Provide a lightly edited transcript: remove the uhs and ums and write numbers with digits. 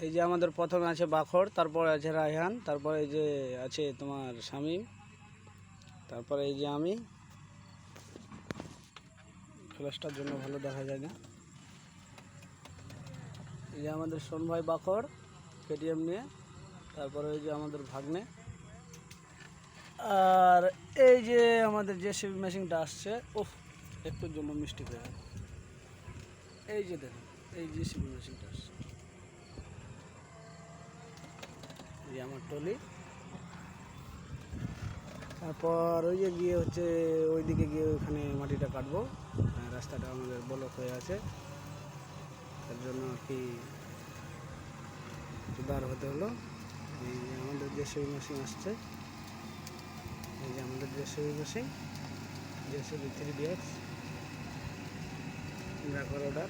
এই যে আমাদের প্রথমে আছে বাখর, তারপরে আছে রায়হান, তারপরে এই যে আছে তোমার শামীম, তারপরে এই যে আমি। ফ্ল্যাশটার জন্য ভালো দেখা যায় না। এই যে আমাদের সোন ভাই বাখর কেটিএম নিয়ে, তারপরে এই যে আমাদের ভাগ্নে, আর এই যে আমাদের জেসিবি মেশিনটা আসছে। ওহ, একটুর জন্য মিষ্টি হয়ে গেল। এই যে দেখুন, এই জেসিবি মেশিনটা আসছে, এই যে আমার টলি। তারপর ওই যে গিয়ে হচ্ছে ওইদিকে গিয়ে ওইখানে মাটিটা কাটবো। রাস্তাটা আমাদের ব্লক হয়ে আছে, তার জন্য আর কি বার হতে হলো। এই যে আমাদের জেসিবি মেশিন আসছে, এই যে আমাদের JCB machine, JCB 3DX back order.